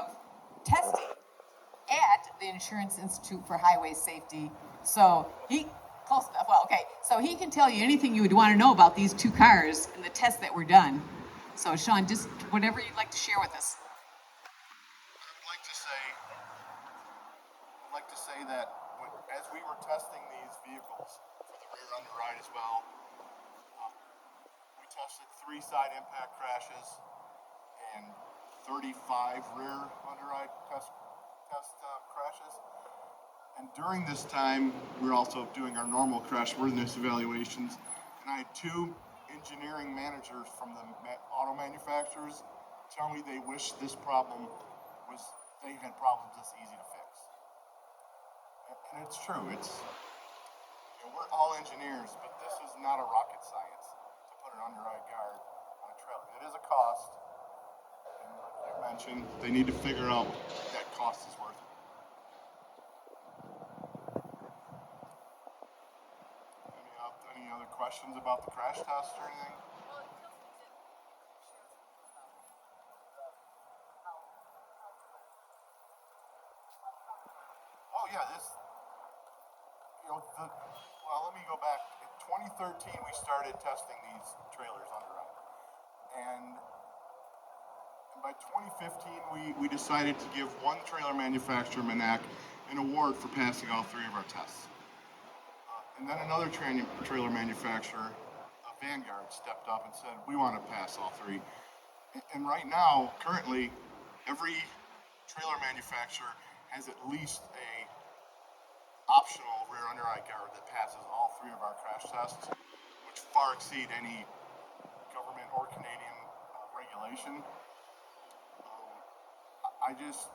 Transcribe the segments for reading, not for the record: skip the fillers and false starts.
of testing at the Insurance Institute for Highway Safety. So close enough, well, okay. So he can tell you anything you would want to know about these two cars and the tests that were done. So Sean, just whatever you'd like to share with us. I'd like to say that as we were testing these vehicles for the rear underride as well, we tested 3 side impact crashes and 35 rear underride test crashes. And during this time, we're also doing our normal crashworthiness evaluations. And I had 2 engineering managers from the auto manufacturers tell me they wish they had problems this easy to fix. And it's true. We're all engineers, but this is not a rocket science to put an underride guard on a trailer. It is a cost, and like I mentioned, they need to figure out what that cost is worth. Any other questions about the crash test or anything? Oh yeah, let me go back. In 2013, we started testing these trailers underride. And by 2015, we decided to give one trailer manufacturer, Manac, an award for passing all 3 of our tests. And then another trailer manufacturer, Vanguard, stepped up and said, we want to pass all 3. And right now, currently, every trailer manufacturer has at least a optional rear underride guard that passes all 3 of our crash tests, which far exceed any government or Canadian regulation. I just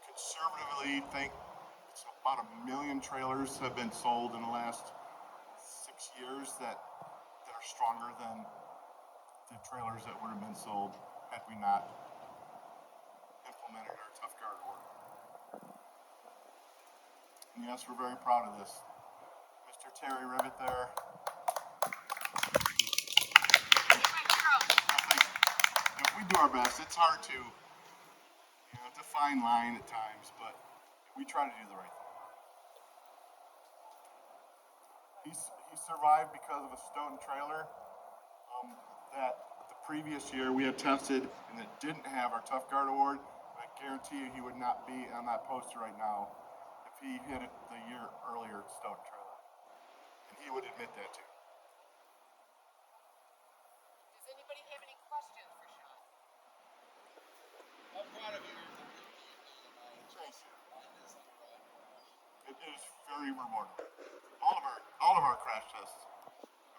conservatively think it's about 1 million trailers have been sold in the last 6 years that are stronger than the trailers that would have been sold had we not implemented our tough guard order. And yes, we're very proud of this. Mr. Terry Rivet there. We do our best. It's hard to, it's a fine line at times, but we try to do the right thing. He survived because of a Stoughton trailer that the previous year we had tested and it didn't have our Tough Guard award. I guarantee you he would not be on that poster right now if he hit it the year earlier at Stoughton trailer. And he would admit that too. Does anybody have any questions for Sean? I'm proud of you. It is very rewarding. All of our crash tests,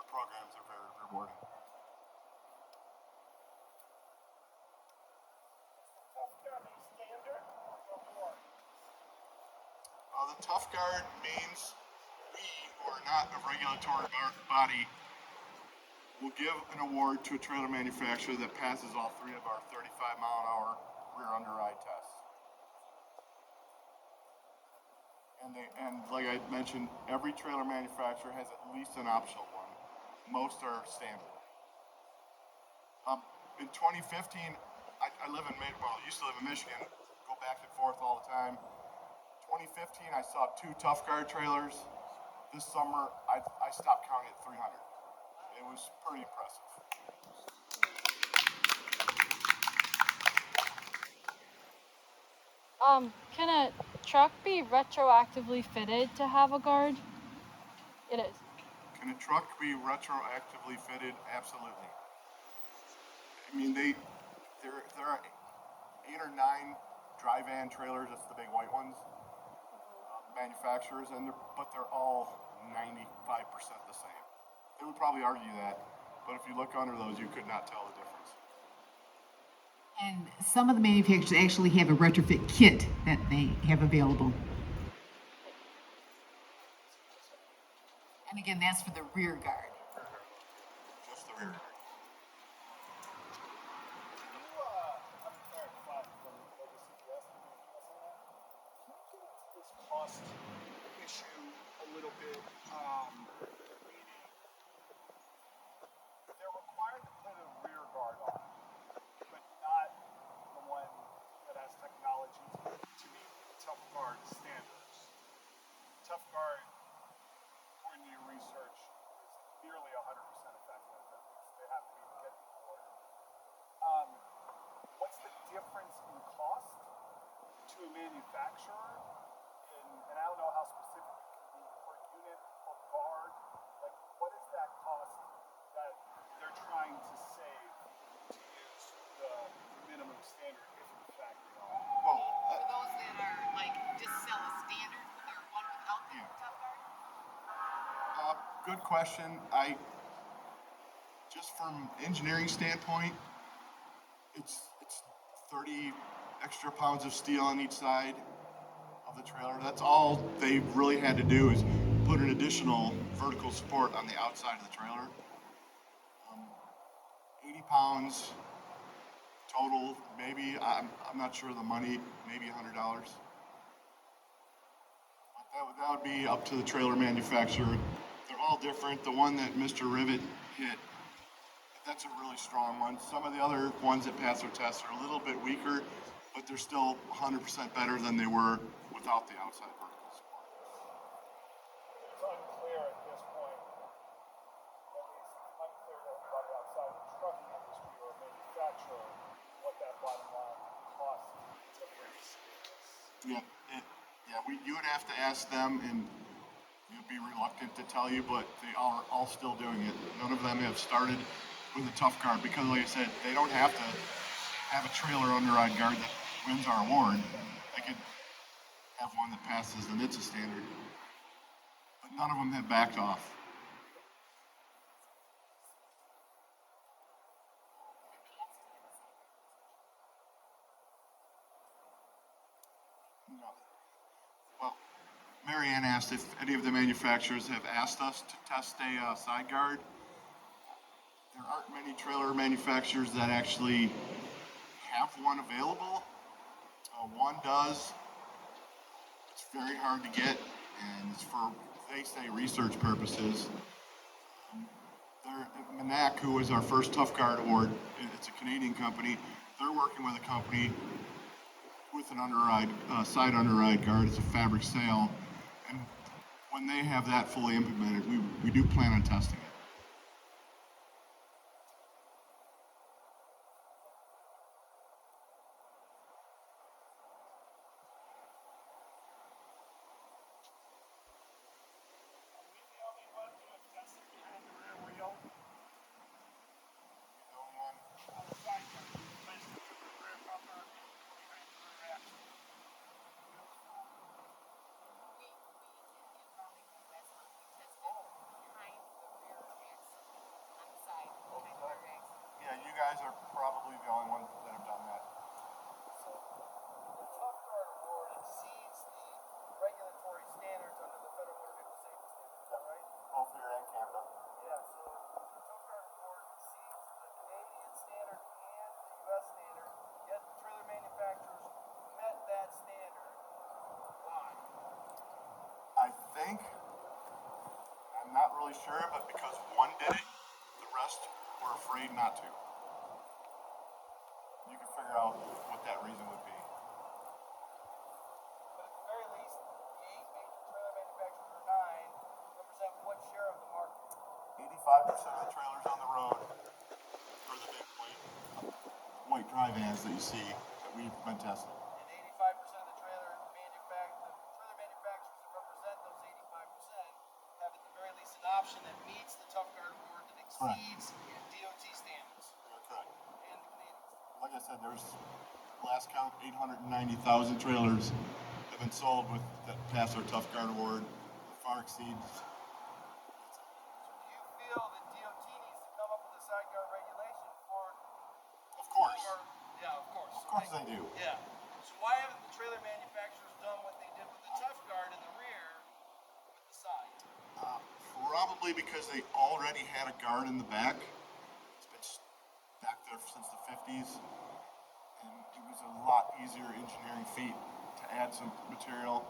our programs are very rewarding. The Tough Guard means we, who are not a regulatory body, will give an award to a trailer manufacturer that passes all 3 of our 35-mile-an-hour rear underride tests. And like I mentioned, every trailer manufacturer has at least an optional one. Most are standard. In 2015, I used to live in Michigan, go back and forth all the time. 2015, I saw 2 Tough Guard trailers. This summer, I stopped counting at 300. It was pretty impressive. Can a truck be retroactively fitted to have a guard? It is. Can a truck be retroactively fitted? Absolutely. I mean, there are 8 or 9 dry van trailers. That's the big white ones. Manufacturers, but they're all 95% the same. They would probably argue that, but if you look under those, you could not tell the difference. And some of the manufacturers actually have a retrofit kit that they have available. And again, that's for the rear guard. Just the rear guard. Cost issue a little bit, meaning they're required to put a rear guard on, but not the one that has technology to a manufacturer, and I don't know how specific it can be per unit or guard, like what is that cost that they're trying to save to use the minimum standard if in fact they are? Well, For those that are like just sell a standard or one without the tough guard? good question. Just from engineering standpoint, it's 30 extra pounds of steel on each side of the trailer. That's all they really had to do is put an additional vertical support on the outside of the trailer. 80 pounds total, maybe, I'm not sure of the money, maybe $100. That would be up to the trailer manufacturer. They're all different. The one that Mr. Rivet hit, that's a really strong one. Some of the other ones that pass their tests are a little bit weaker, but they're still 100% better than they were without the outside vertical support. It's unclear at this point, at least it's unclear to everybody outside the trucking industry or manufacturer, what that bottom line cost to fix is. You would have to ask them, and you'd be reluctant to tell you, but they are all still doing it. None of them have started with a tough guard because, like I said, they don't have to have a trailer underride guard that wins our award. They could have one that passes the NHTSA standard, but none of them have backed off. No. Well, Marianne asked if any of the manufacturers have asked us to test a side guard. There aren't many trailer manufacturers that actually have one available. One does. It's very hard to get, and it's for, they say, research purposes. Manac, who was our first Tough Guard award, it's a Canadian company. They're working with a company with an underride, side underride guard. It's a fabric sail, and when they have that fully implemented, we do plan on testing it. Yeah, you guys are probably the only ones that have done that. So the Tough Guard Award exceeds the regulatory standards under the Federal Motor Vehicle Safety Standards. Is that right? Both here and Canada. Yeah. So the Tough Guard Award exceeds the Canadian standard and the U.S. standard. Yet the trailer manufacturers met that standard. Why? I think, I'm not really sure, but because one did it, the rest were afraid not to. You can figure out what that reason would be. But at the very least, the 8 major trailer manufacturers, or 9, represent what share of the market? 85% of the trailers on the road are the big white dry vans that you see that we've been testing. And 85% of the trailer manufacturers that represent those 85% have at the very least an option that meets the Tough Guard Award that exceeds DOT standards. You're correct. And the Canadians. Like I said, there's last count 890,000 trailers have been sold with that pass our Tough Guard Award. It far exceeds. So do you feel that DOT needs to come up with a side guard regulation for? Of course. Yeah, of course. Of course they do. Yeah. So why haven't the trailer manufacturers done what they did with the Tough Guard in the rear with the side? Probably because they already had a guard in the back. It's been back there since the 50s. And it was a lot easier engineering feat to add some material.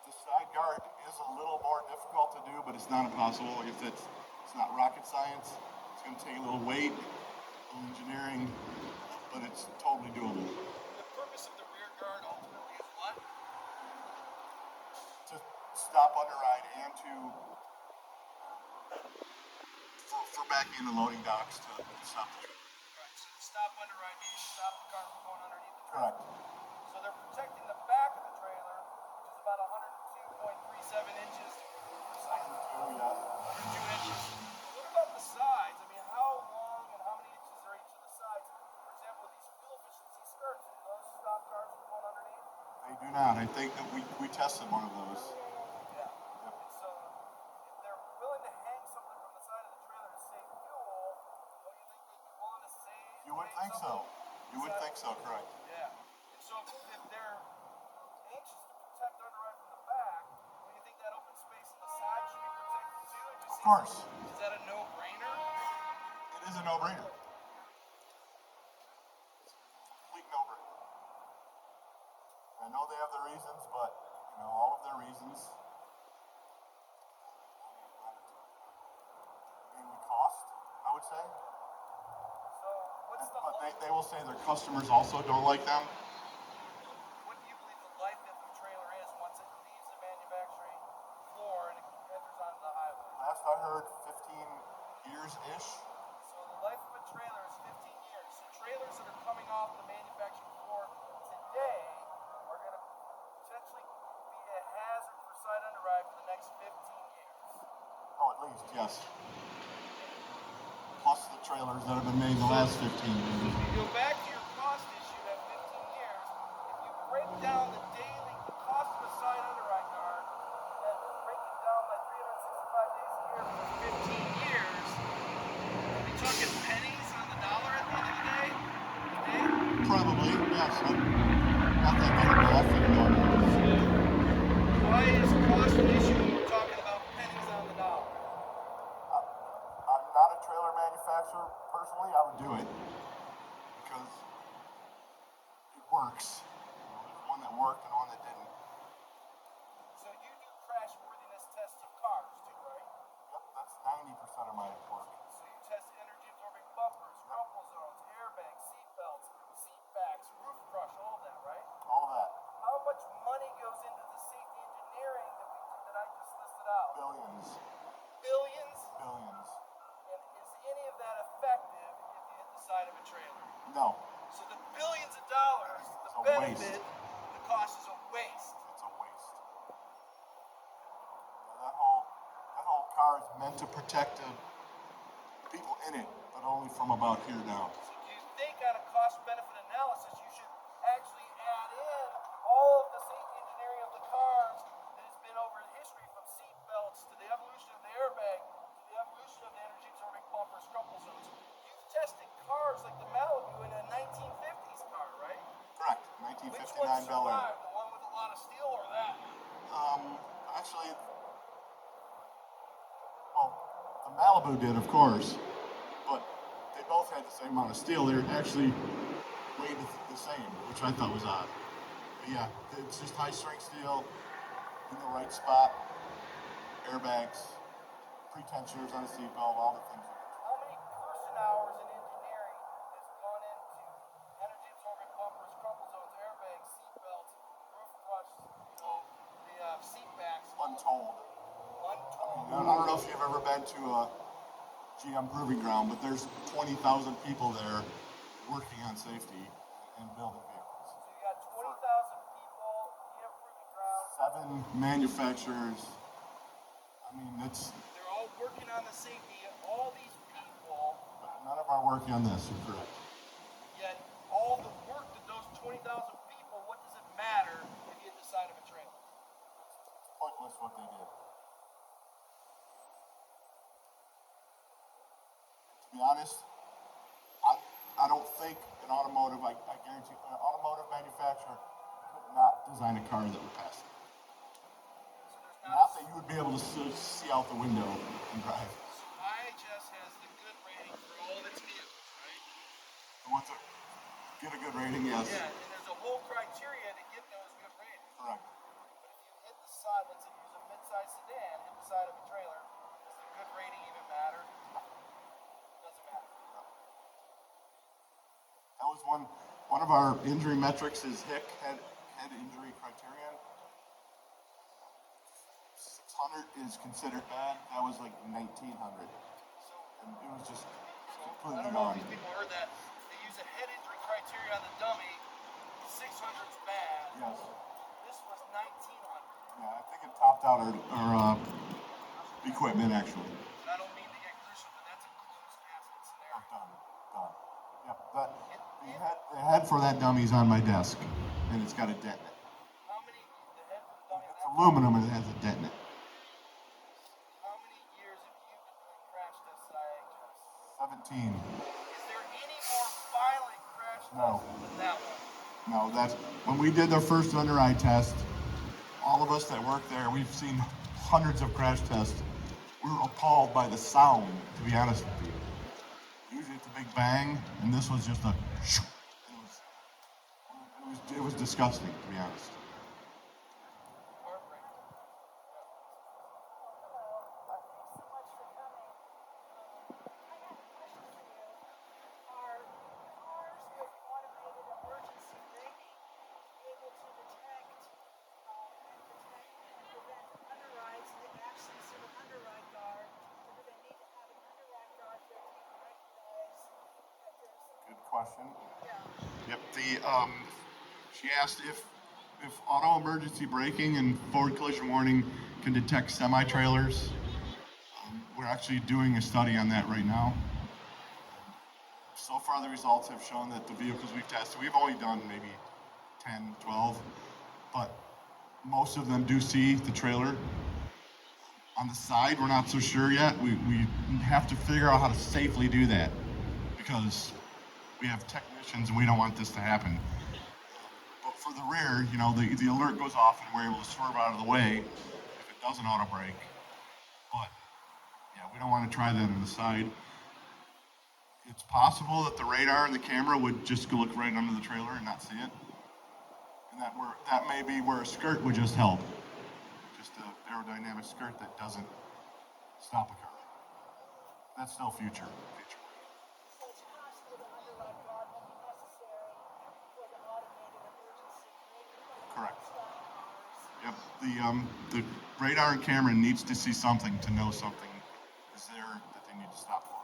The side guard is a little more difficult to do, but it's not impossible. Like I said, it's not rocket science. It's going to take a little weight, engineering, but it's totally doable. The purpose of the rear guard ultimately is what? To stop underride and for backing the loading docks to stop the truck. Right. So stop underride means stop the car from going underneath the trailer. Correct. So they're protecting the back of the trailer, which is about 102.37 inches to be precise. 102 inches. What about the sides? I mean, how long and how many inches are each of the sides? For example, with these fuel efficiency skirts, do those stop cars from going underneath? They do not. I think that we tested one of those. Yeah. And so if they're willing to hang something from the side of the trailer to save fuel, don't you think they'd be willing to save? You would hang think so. something? You would think so, correct. Yeah. And so if they're anxious to protect Underride from the back, don't you think that open space on the side should be protected too? It just Of seems course. like- is that a no-brainer? It is a no-brainer. Complete no-brainer. I know they have their reasons, but all of their reasons, mainly cost, I would say. So what's the But they will say their customers also don't like them. what do you believe the life of the trailer is once it leaves the manufacturing floor and it enters onto the highway? Last I heard, 15 years-ish. So the life of a trailer is 15 years. So trailers that are coming off the manufacturing floor today are going to potentially be a hazard for side Underride for the next 15 years. Oh, at least, yes. Plus the trailers that have been made the last 15 years. If you go back to your cost issue at 15 years, if you break down the cost of a side Underride car, and break it down by 365 days a year for 15 years, are we talking pennies on the dollar at the end of the day? Probably, yes. Not that good of math anymore. Why is cost an issue when we're talking about pennies on the dollar? I'm not a trailer manufacturer. Personally, I would do it because it works. There's one that worked and one that didn't. So you do crash worthiness tests of cars too, right? Yep, that's 90% of my work. So you test energy absorbing bumpers, rumble zones, airbags, seat belts, seat backs, roof crush, all of that, right? All of that. How much money goes into the safety engineering that I just listed out? Billions. Billions? Billions. And is any of that effective if you hit the side of a trailer? No, So the billions of dollars, the It's a benefit, waste. the cost is a waste. it's a waste. That whole car is meant to protect the people in it, but only from about here down. So do you think on a cost-benefit analysis you should actually add in all of the safety engineering of the cars that has been over history, from seat belts to the evolution of the airbag to the evolution of the energy absorbing bumpers, crumple zones? You've tested cars like the Malibu in a 1950s car, right? Correct. Which one 1959 Bel Air. survived? The one with a lot of steel or that? Actually, well, the Malibu did, of course, but they both had the same amount of steel. They actually weighed the same, which I thought was odd. But yeah, it's just high-strength steel in the right spot, airbags, pre-tensioners on the seatbelt, all the things. How many person hours in engineering has gone into energy absorbing bumpers, crumple zones, airbags, seat belts, roof crush, the seat backs? Untold. Untold. I don't know if you've ever been to a GM proving ground, but there's 20,000 people there working on safety and building vehicles. So you got 20,000 people, GM proving ground. 7 manufacturers. I mean, They're all working on the safety of all these people, none of our work on this, you're correct. yet all the work that those 20,000 people, what does it matter if you hit the side of a trailer? It's pointless what they did. To be honest, I don't think an automotive, I guarantee, an automotive manufacturer could not design a car that would pass it. So there's Not that you would be able to see out the window and drive. So IIHS has the good rating for all of its vehicles, right? Once it get a good rating, yes. Yeah, and there's a whole criteria to get those good ratings. Correct. But if you hit the side, let's say you use a mid-size sedan, hit the side of a trailer, does the good rating even matter? Doesn't matter. That was one of our injury metrics is HIC, head injury criterion. 600 is considered bad. That was like 1900. So, And it was just I completely don't know gone. if these people heard that. They use a head injury criteria on the dummy. 600's bad. Yes. This was 1900. Yeah, I think it topped out our equipment actually. And I don't mean to get gruesome, but that's a closed accident scenario. Done. Yep. The head for that dummy's on my desk, and it's got a dent in it. How many, the head for the dummy, It's aluminum and it has a dent in it. how many years have you been doing crash tests at IIHS? 17. Is there any more violent crash No. tests than that one? No, that's when we did the first Underride test. All of us that work there, we've seen hundreds of crash tests. We were appalled by the sound, to be honest with you. Usually it's a big bang, and this was just a. It was disgusting, to be honest. Heartbreaking. Are cars with automated emergency braking able to detect and prevent underrides in the absence of an underride guard? Or do they need to have an underride guard there to even recognize that there's Good question. yeah. Yep. She asked if auto emergency braking and forward collision warning can detect semi-trailers. We're actually doing a study on that right now. So far, the results have shown that the vehicles we've tested, we've only done maybe 10, 12, but most of them do see the trailer. On the side, we're not so sure yet. We have to figure out how to safely do that because we have technicians and we don't want this to happen. But for the rear, the alert goes off and we're able to swerve out of the way if it doesn't auto brake. But yeah, we don't want to try that on the side. It's possible that the radar and the camera would just go look right under the trailer and not see it. And that may be where a skirt would just help. Just an aerodynamic skirt that doesn't stop a car. That's still future. So it's possible the underride guard will be necessary for the automated emergency braking. Correct. Stop cars. Yep. The radar and camera needs to see something to know something is there that they need to stop for.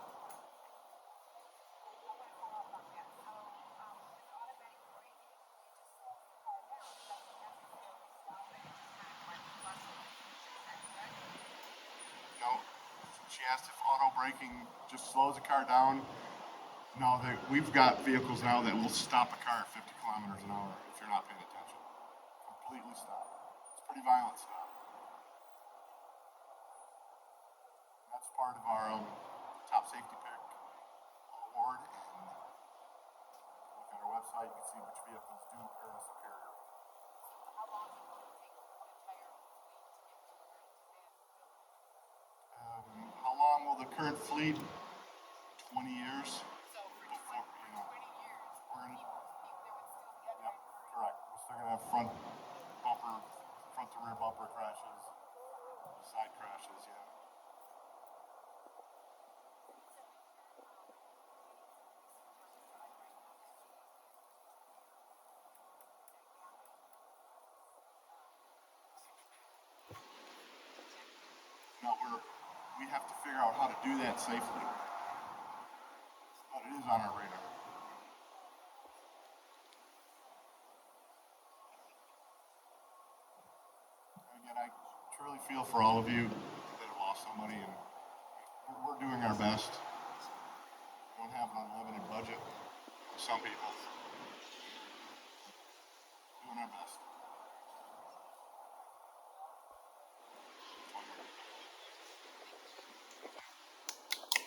No, she asked if auto braking just slows a car down. No, we've got vehicles now that will stop a car at 50 kilometers an hour if you're not paying attention. Completely stop. It's pretty violent stop. That's part of our top safety pick award. And look at our website, you can see which vehicles do earn a superior. How long will the current fleet? 20 years. Before, we're in, yep, correct. We're still gonna have front to rear bumper crashes, side crashes, yeah. No, we have to figure out how to do that safely. But it is on our radar. Again, I truly feel for all of you that have lost somebody, and we're doing our best. We don't have an unlimited budget. Some people doing our best.